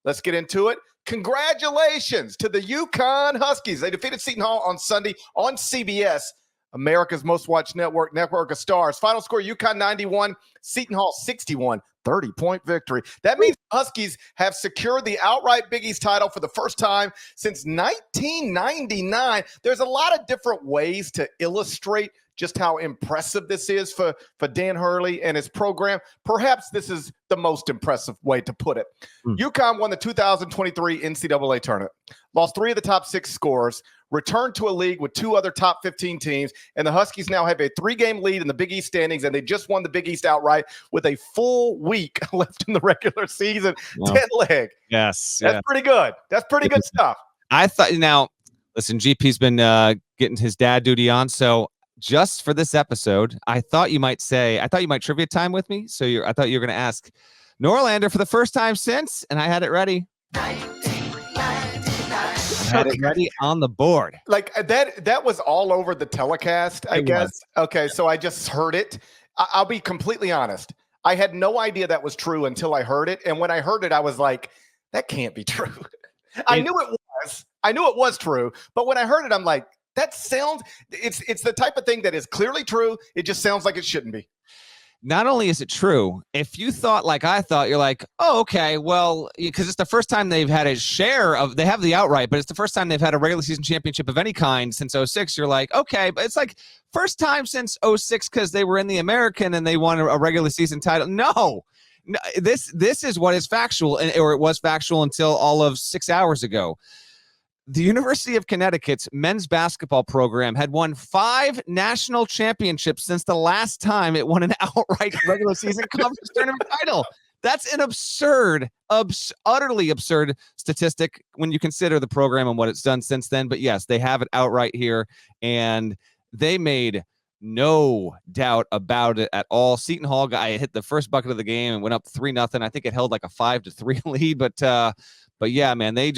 Let's get into it. Congratulations to the UConn Huskies. They defeated Seton Hall on Sunday on CBS, America's most watched network of stars. Final score, UConn 91, Seton Hall 61, 30-point victory. That means the Huskies have secured the outright Big East title for the first time since 1999. There's a lot of different ways to illustrate just how impressive this is for Dan Hurley and his program. Perhaps this is the most impressive way to put it. UConn won the 2023 NCAA tournament, lost 3 of the top 6 scorers, returned to a league with 2 other top 15 teams, and the Huskies now have a 3-game lead in the Big East standings, and they just won the Big East outright with a full week left in the regular season. Wow. 10 leg. Yes. That's pretty good. That's pretty good stuff. I thought, now, listen, GP's been getting his dad duty on, so just for this episode, I thought you might trivia time with me. So I thought you were going to ask Norlander for the first time since, and I had it ready. I had it ready on the board. Like that was all over the telecast, I guess. Okay, so I just heard it. I'll be completely honest. I had no idea that was true until I heard it. And when I heard it, I was like, that can't be true. I knew it was. I knew it was true. But when I heard it, I'm like, that sounds, it's the type of thing that is clearly true. It just sounds like it shouldn't be. Not only is it true, if you thought like I thought, you're like, oh, okay, well, because it's the first time they've had a share of, they have the outright, but it's the first time they've had a regular season championship of any kind since 06. You're like, okay, but it's like first time since 06 because they were in the American and they won a regular season title. No, this is what is factual, or it was factual until all of 6 hours ago. The University of Connecticut's men's basketball program had won 5 national championships since the last time it won an outright regular season conference tournament title. That's an utterly absurd statistic when you consider the program and what it's done since then. But yes, they have it outright here, and they made no doubt about it at all. Seton Hall guy hit the first bucket of the game and went up 3-0. I think it held like a 5-3 lead, but yeah, man, they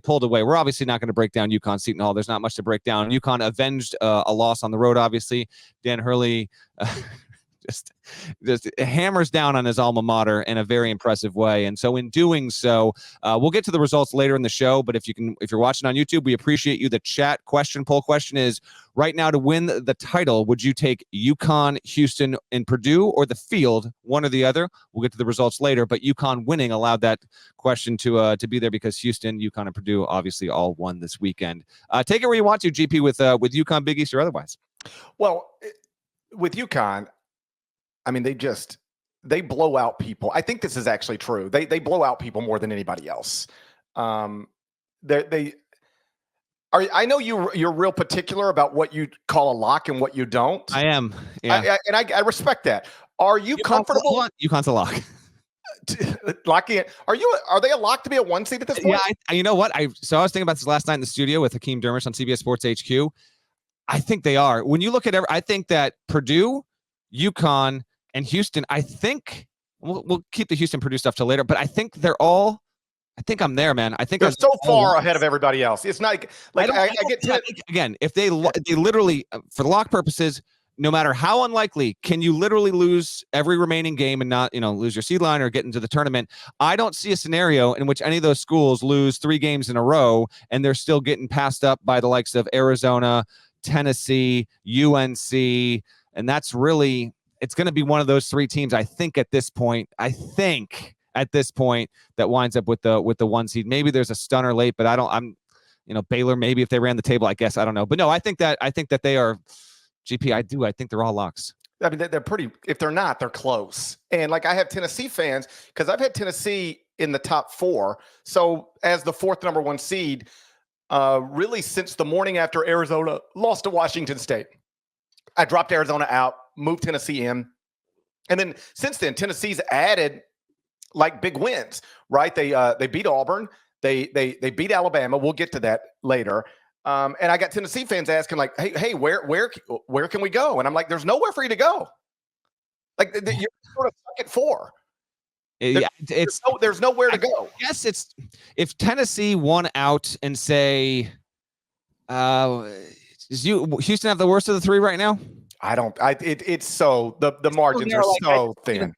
pulled away. We're obviously not going to break down UConn Seton Hall. There's not much to break down. UConn avenged a loss on the road, obviously. Dan Hurley just hammers down on his alma mater in a very impressive way. And so in doing so, we'll get to the results later in the show. But if you're watching on YouTube, we appreciate you. The chat poll question is, right now to win the title, would you take UConn, Houston, and Purdue, or the field, one or the other? We'll get to the results later. But UConn winning allowed that question to be there because Houston, UConn, and Purdue obviously all won this weekend. Take it where you want to, GP, with UConn, Big East, or otherwise. Well, with UConn, I mean, they blow out people. I think this is actually true. They blow out people more than anybody else. I know you're real particular about what you call a lock and what you don't. I am. Yeah. I respect that. Are you comfortable? UConn's a lock. Locking it. Are they a lock to be a 1 seed at this point? Yeah. You know what? I was thinking about this last night in the studio with Hakeem Dermish on CBS Sports HQ. I think they are. When you look at I think that Purdue, UConn, and Houston, I think we'll keep the Houston Purdue stuff till later, but I think I'm there, man. I think they're so far ahead of everybody else. It's not like I get again, if they literally, for lock purposes, no matter how unlikely, can you literally lose every remaining game and not, lose your seed line or get into the tournament? I don't see a scenario in which any of those schools lose 3 games in a row and they're still getting passed up by the likes of Arizona, Tennessee, UNC, and that's really, it's going to be one of those 3 teams. I think at this point that winds up with the 1 seed. Maybe there's a stunner late, but Baylor, maybe if they ran the table, I guess, I don't know. But no, I think that they are GP. I think they're all locks. I mean, they're pretty, if they're not, they're close. And like I have Tennessee fans because I've had Tennessee in the top 4. So as the 4th number 1 seed, really since the morning after Arizona lost to Washington State, I dropped Arizona out, moved Tennessee in. And then since then, Tennessee's added like big wins, right? They beat Auburn. They beat Alabama. We'll get to that later. And I got Tennessee fans asking like, hey, where can we go? And I'm like, there's nowhere for you to go. Like you're sort of stuck at 4. There's nowhere to go. Yes, it's if Tennessee won out and say, does Houston have the worst of the 3 right now? It's so the margins are so thin.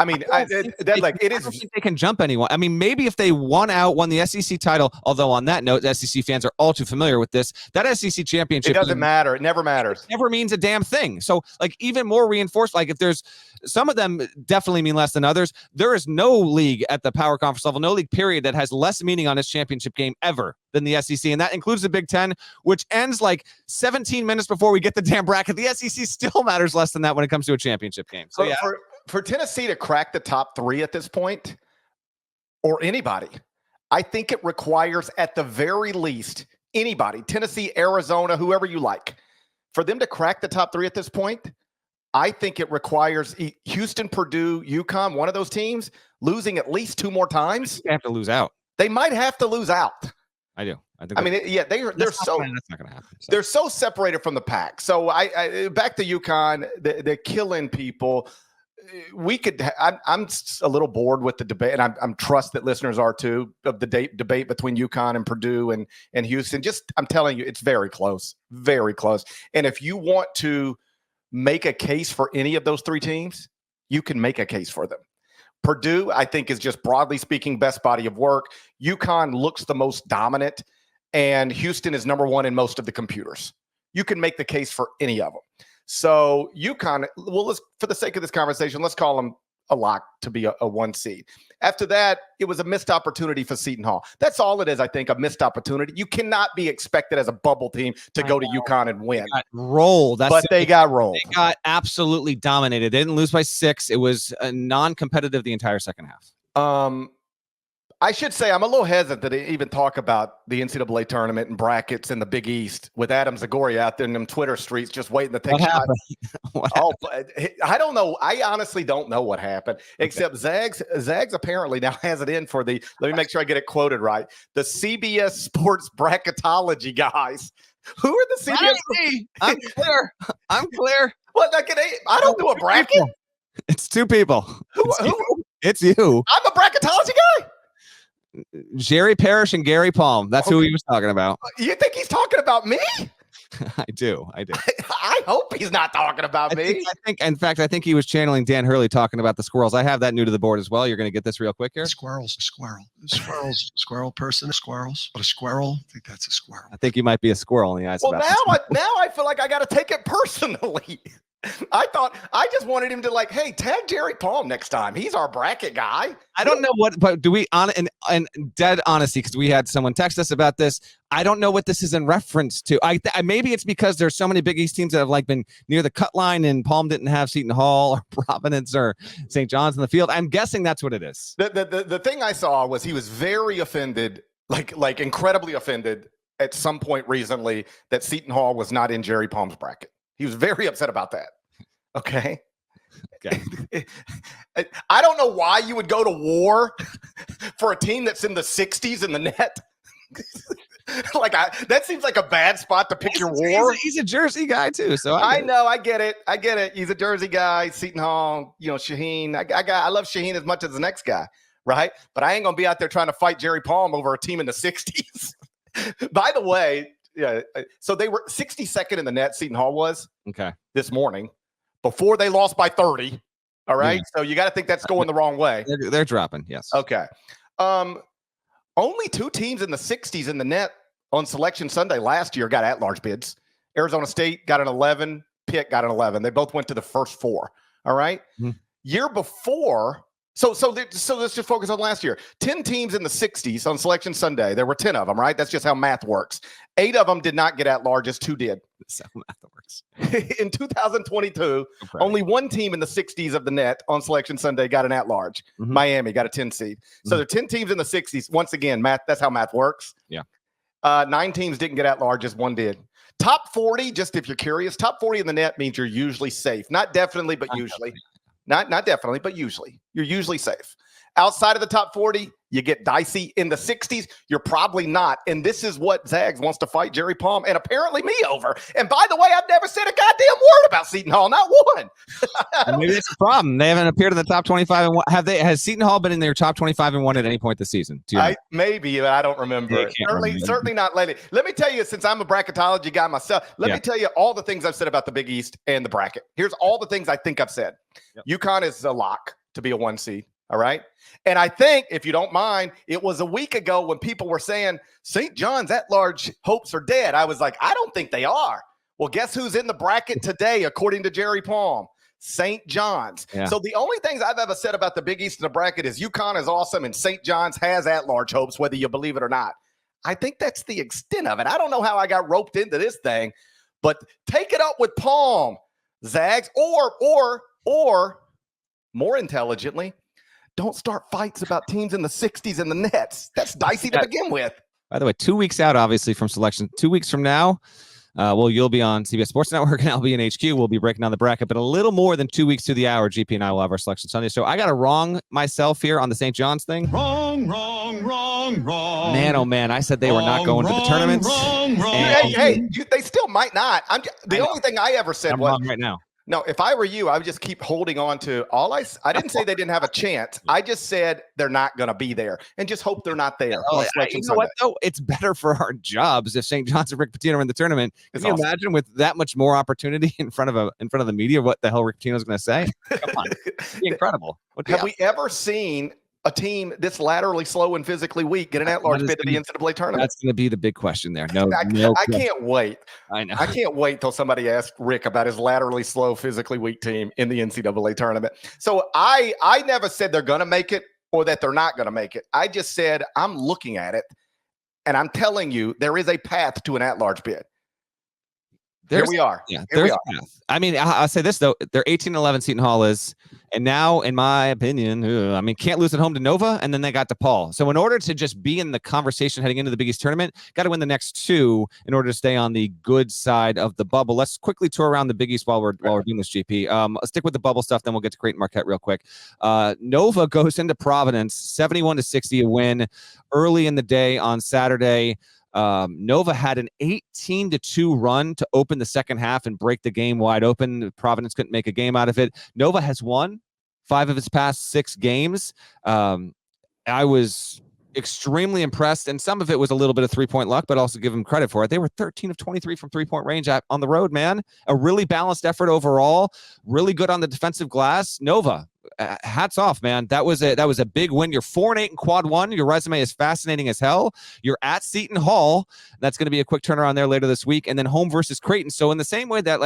I mean, it I don't think they can jump anyone. I mean, maybe if they won the SEC title, although on that note, SEC fans are all too familiar with this, that SEC championship. It doesn't matter. It never matters. It never means a damn thing. So, like, even more reinforced, like, if there's some of them definitely mean less than others, there is no league at the power conference level, no league period that has less meaning on its championship game ever than the SEC. And that includes the Big Ten, which ends like 17 minutes before we get the damn bracket. The SEC still matters less than that when it comes to a championship game. So, yeah. For Tennessee to crack the top 3 at this point, or anybody, I think it requires at the very least anybody, Tennessee, Arizona, whoever you like, for them to crack the top 3 at this point. I think it requires Houston, Purdue, UConn, one of those teams losing at least 2 more times. They have to lose out. They might have to lose out. I do. They're so that's not going to happen. So. They're so separated from the pack. So I back to UConn, they're killing people. I'm a little bored with the debate, and I'm trust that listeners are too, of the debate between UConn and Purdue and Houston. I'm telling you, it's very close, very close. And if you want to make a case for any of those 3 teams, you can make a case for them. Purdue, I think, is just broadly speaking best body of work. UConn looks the most dominant, and Houston is number 1 in most of the computers. You can make the case for any of them. So UConn, well, for the sake of this conversation, let's call them a lock to be a 1 seed. After that, it was a missed opportunity for Seton Hall. That's all it is, I think, a missed opportunity. You cannot be expected as a bubble team to go to UConn and win. They got rolled. They got rolled. They got absolutely dominated. They didn't lose by 6. It was non-competitive the entire second half. I should say I'm a little hesitant to even talk about the NCAA tournament and brackets in the Big East with Adam Zagori out there in them Twitter streets just waiting to take shots. I don't know. I honestly don't know what happened, except Zags apparently now has it in for let me make sure I get it quoted right. The CBS Sports Bracketology guys. Who are the CBS? I'm clear. I'm clear. What? I don't do a bracket. It's 2 people. Who? It's you. I'm a bracketology guy. Jerry Parrish and Gary Palm. That's who he was talking about. You think he's talking about me? I do. I hope he's not talking about me. In fact, I think he was channeling Dan Hurley talking about the squirrels. I have that new to the board as well. You're going to get this real quick here. Squirrel person, squirrils, but a squirrel. I think that's a squirrel. I think you might be a squirrel in the eyes. Well, now I feel like I got to take it personally. I just wanted him to hey, tag Jerry Palm next time. He's our bracket guy. I don't know but do we and dead honesty, because we had someone text us about this. I don't know what this is in reference to. Maybe it's because there's so many Big East teams that have been near the cut line, and Palm didn't have Seton Hall or Providence or St. John's in the field. I'm guessing that's what it is. The thing I saw was he was very offended, like incredibly offended at some point recently that Seton Hall was not in Jerry Palm's bracket. He was very upset about that. Okay. I don't know why you would go to war for a team that's in the 60s in the net. That seems like a bad spot to pick your war. He's a Jersey guy too, so I know. I get it. He's a Jersey guy. Seton Hall, Shaheen. I love Shaheen as much as the next guy, right? But I ain't gonna be out there trying to fight Jerry Palm over a team in the 60s. By the way. Yeah, so they were 62nd in the net. Seton Hall was this morning before they lost by 30. All right, yeah. So you got to think that's going the wrong way. They're dropping, yes. Okay, only 2 teams in the 60s in the net on Selection Sunday last year got at-large bids. Arizona State got an 11. Pitt got an 11. They both went to the first 4. All right, Year before. So let's just focus on last year. 10 teams in the 60s on Selection Sunday. There were 10 of them, right? That's just how math works. 8 of them did not get at large, 2 did. That's how math works. In 2022, only 1 team in the 60s of the net on Selection Sunday got an at large. Miami got a 10 seed. So there are 10 teams in the 60s. Once again, math, that's how math works. Yeah. 9 teams didn't get at large, just 1 did. Top 40, just if you're curious, top 40 in the net means you're usually safe. Not definitely, but usually. Not definitely, but usually. You're usually safe. Outside of the top 40, you get dicey. In the 60s, you're probably not. And this is what Zags wants to fight Jerry Palm and apparently me over. And by the way, I've never said a goddamn word about Seton Hall. Not one. Maybe that's the problem. They haven't appeared in the top 25 and 1. Has Seton Hall been in their top 25 and 1 at any point this season? Maybe, but I don't remember. Certainly not lately. Let me tell you, since I'm a bracketology guy myself, let me tell you all the things I've said about the Big East and the bracket. Here's all the things I think I've said. UConn is a lock to be a 1 seed. All right. And I think, if you don't mind, it was a week ago when people were saying St. John's at-large hopes are dead. I was like, I don't think they are. Well, guess who's in the bracket today, according to Jerry Palm? St. John's. Yeah. So the only things I've ever said about the Big East in the bracket is UConn is awesome and St. John's has at-large hopes, whether you believe it or not. I think that's the extent of it. I don't know how I got roped into this thing, but take it up with Palm, Zags, or more intelligently, don't start fights about teams in the 60s and the Nets. That's dicey to begin with. By the way, 2 weeks out, obviously, from selection. 2 weeks from now, you'll be on CBS Sports Network, and I'll be in HQ. We'll be breaking down the bracket, but a little more than 2 weeks to the hour, GP and I will have our selection Sunday. So I got to wrong myself here on the St. John's thing. Wrong. Man, oh man, I said they were not going to the tournaments. They still might not. The only thing I ever said was wrong right now. No, if I were you, I would just keep holding on to all I didn't say they didn't have a chance. I just said they're not going to be there and just hope they're not there. You know what, though? It's better for our jobs if St. John's and Rick Pitino are in the tournament. Can you imagine with that much more opportunity in front of the media what the hell Rick Pitino's going to say? Come on. It'd be incredible. Have we ever seen a team this laterally slow and physically weak get an at-large bid to the NCAA tournament? That's going to be the big question there. I can't wait. I know. I can't wait till somebody asks Rick about his laterally slow, physically weak team in the NCAA tournament. So I never said they're going to make it or that they're not going to make it. I just said I'm looking at it, and I'm telling you there is a path to an at-large bid. Here we are. Yeah, there's a path. I mean, I'll say this, though. They're 18-11 Seton Hall is. And now, in my opinion, can't lose at home to Nova, and then they got DePaul. So in order to just be in the conversation heading into the Big East tournament, got to win the next two in order to stay on the good side of the bubble. Let's quickly tour around the Big East while we're doing this, GP. Let's stick with the bubble stuff, then we'll get to Creighton Marquette real quick. Nova goes into Providence, 71-60 a win early in the day on Saturday. Nova had an 18-2 run to open the second half and break the game wide open. Providence couldn't make a game out of it. Nova has won 5 of its past 6 games. I was extremely impressed, and some of it was a little bit of three-point luck, but also give them credit for it. They were 13 of 23 from three-point range on the road, man. A really balanced effort overall, really good on the defensive glass. Nova, hats off, man. That was a big win. You're 4-8 in quad one. Your resume is fascinating as hell. You're at Seton Hall. That's going to be a quick turnaround there later this week, and then home versus Creighton. So in the same way that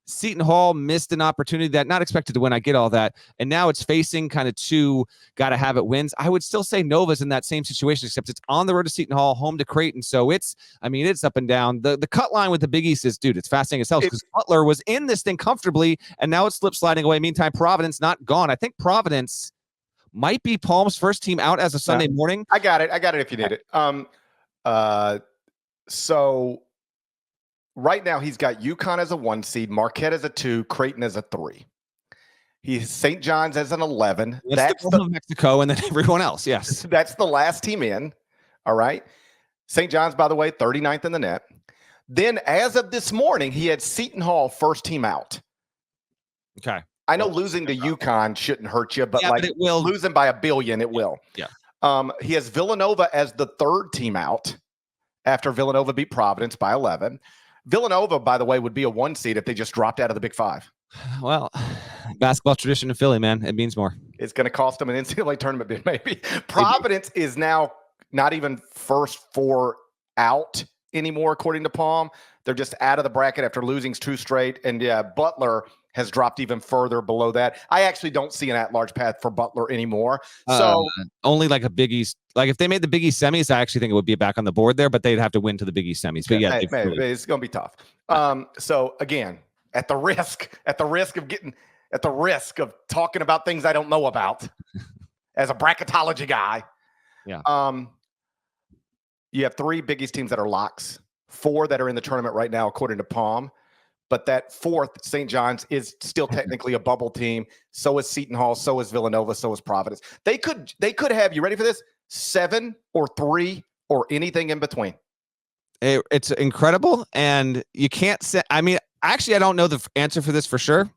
Seton Hall missed an opportunity that not expected to win. I get all that. And now it's facing kind of 2 gotta have it wins. I would still say Nova's in that same situation, except it's on the road to Seton Hall, home to Creighton. So it's up and down. The cut line with the Big East is, dude, it's fascinating as hell because Butler was in this thing comfortably and now it's slip sliding away. Meantime, Providence not gone. I think Providence might be Palm's first team out as of Sunday morning. I got it if you need it. So right now, he's got UConn as a 1 seed, Marquette as a 2, Creighton as a 3. He's St. John's as an 11. That's the Mexico and then everyone else. Yes. That's the last team in. All right. St. John's, by the way, 39th in the net. Then as of this morning, he had Seton Hall first team out. Okay. I know losing to UConn shouldn't hurt you, but but it will. Losing by $1 billion, it will. Yeah. He has Villanova as the 3rd team out after Villanova beat Providence by 11. Villanova, by the way, would be a 1 seed if they just dropped out of the Big 5. Well, basketball tradition in Philly, man. It means more. It's going to cost them an NCAA tournament bid, maybe. Providence is now not even first 4 out anymore, according to Palm. They're just out of the bracket after losing 2 straight. And Butler has dropped even further below that. I actually don't see an at-large path for Butler anymore. So only like a Big East. Like if they made the Big East semis, I actually think it would be back on the board there, but they'd have to win to the Big East semis. But yeah, it's going to be tough. So again, at the risk of talking about things I don't know about as a bracketology guy. Yeah. You have 3 Big East teams that are locks, 4 that are in the tournament right now, according to Palm. But that 4th, St. John's, is still technically a bubble team. So is Seton Hall. So is Villanova. So is Providence. They could have, you ready for this? 7 or 3 or anything in between. It's incredible. And you can't say, actually, I don't know the answer for this for sure.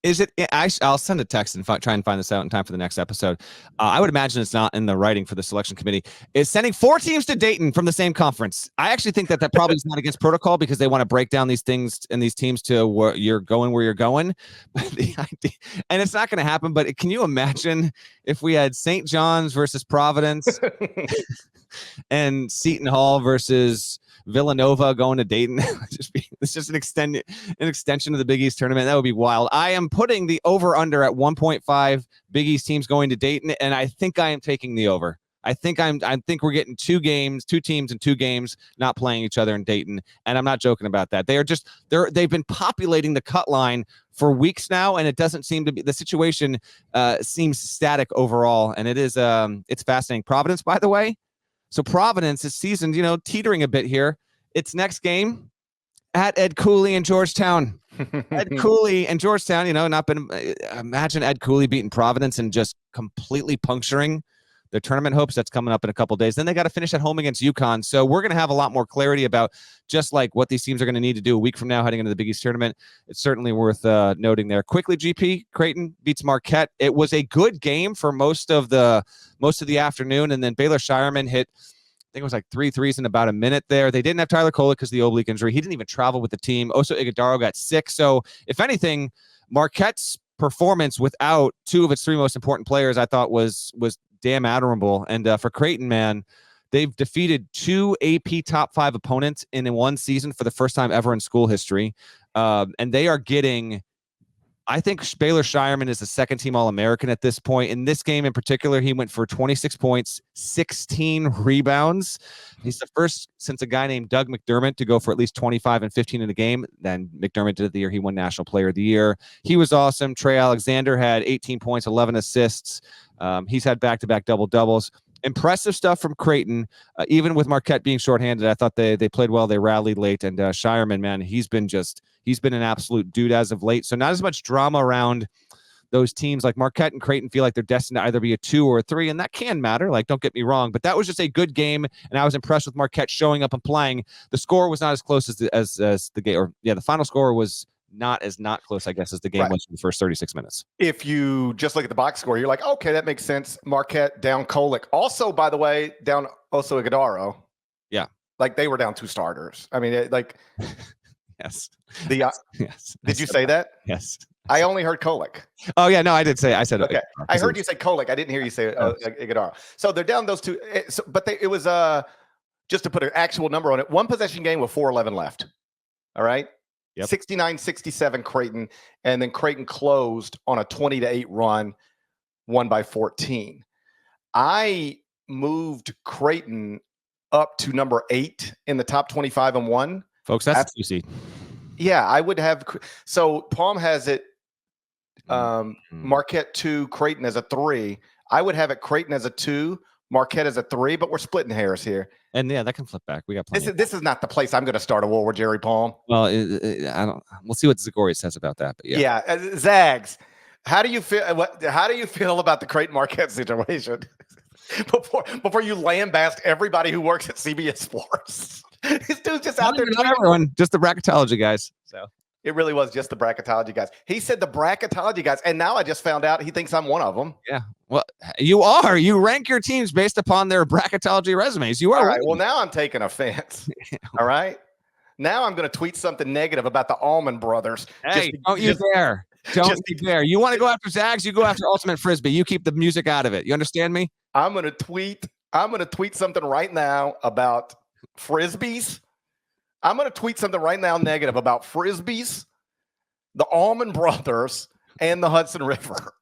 Is it? I'll send a text and try and find this out in time for the next episode. I would imagine it's not in the writing for the selection committee. Is sending 4 teams to Dayton from the same conference. I actually think that probably is not against protocol because they want to break down these things and these teams to where you're going. But the idea, and it's not going to happen. But can you imagine if we had St. John's versus Providence and Seton Hall versus Villanova going to Dayton? It's just an extension of the Big East tournament. That would be wild. I am putting the over under at 1.5 Big East teams going to Dayton, and I think I am taking the over. I think we're getting 2 teams in 2 games not playing each other in Dayton, and I'm not joking about that. They've been populating the cut line for weeks now, and it doesn't seem to be the situation. Seems static overall, and it is it's fascinating. Providence, by the way. So Providence is seasoned, teetering a bit here. Its next game at Ed Cooley in Georgetown. Ed Cooley and Georgetown, not been. Imagine Ed Cooley beating Providence and just completely puncturing their tournament hopes. That's coming up in a couple of days. Then they got to finish at home against UConn. So we're going to have a lot more clarity about just like what these teams are going to need to do a week from now heading into the Big East tournament. It's certainly worth noting there. Quickly, GP, Creighton beats Marquette. It was a good game for most of the afternoon, and then Baylor Shireman hit, I think it was like 3 threes in about a minute there. They didn't have Tyler Kolek because of the oblique injury. He didn't even travel with the team. Oso Ighodaro got sick. So if anything, Marquette's performance without 2 of its 3 most important players, I thought was damn admirable. And for Creighton, man, they've defeated 2 AP top 5 opponents in one season for the first time ever in school history. And they are getting, I think Baylor Shireman is the 2nd-team All-American at this point. In this game in particular, he went for 26 points, 16 rebounds. He's the first since a guy named Doug McDermott to go for at least 25 and 15 in a game. Then McDermott did it the year he won National Player of the Year. He was awesome. Trey Alexander had 18 points, 11 assists. He's had back-to-back double-doubles. Impressive stuff from Creighton. Even with Marquette being shorthanded, I thought they played well. They rallied late. And Shireman, man, he's been an absolute dude as of late. So not as much drama around those teams. Like Marquette and Creighton feel like they're destined to either be a 2 or a 3, and that can matter. Like, don't get me wrong, but that was just a good game, and I was impressed with Marquette showing up and playing. The score was not as close as the game, or the final score was not close, I guess, as the game was for the first 36 minutes. If you just look at the box score, you're like, okay, that makes sense. Marquette down Kolek. Also, by the way, down Oso Ighodaro. Yeah. Like, they were down 2 starters. I mean, like... Yes. Yes. Did you say that? Yes. I only heard Kolek. Oh yeah, no, I did say. I said okay. I heard you say Kolek. I didn't hear you say Ighodaro. So they're down those 2. But it was just to put an actual number on it. 1 possession game with 4:11 left. All right. Yep. 69-67 Creighton, and then Creighton closed on a 20-8 run, won by 14. I moved Creighton up to number 8 in the top 25 and 1. Folks, that's you see. Yeah, I would have. So Palm has it Marquette 2, Creighton as a 3. I would have it Creighton as a 2, Marquette as a 3, but we're splitting hairs here. And yeah, that can flip back. We got plenty. This is not the place I'm going to start a war with Jerry Palm. Well, I don't. We'll see what Zagori says about that. But yeah, Zags. How do you feel? How do you feel about the Creighton Marquette situation? before you lambast everybody who works at CBS Sports. This dude's just out there. Not everyone, just the bracketology guys. So it really was just the bracketology guys. He said the bracketology guys, and now I just found out he thinks I'm one of them. Yeah, well, you are. You rank your teams based upon their bracketology resumes. You are. All right. Well, now I'm taking offense. All right. Now I'm going to tweet something negative about the Allman Brothers. Hey, don't you dare. Don't you dare. You want to go after Zags, you go after Ultimate Frisbee. You keep the music out of it. You understand me? I'm going to tweet something right now about Frisbees. I'm going to tweet something right now negative about Frisbees, the Allman Brothers, and the Hudson River.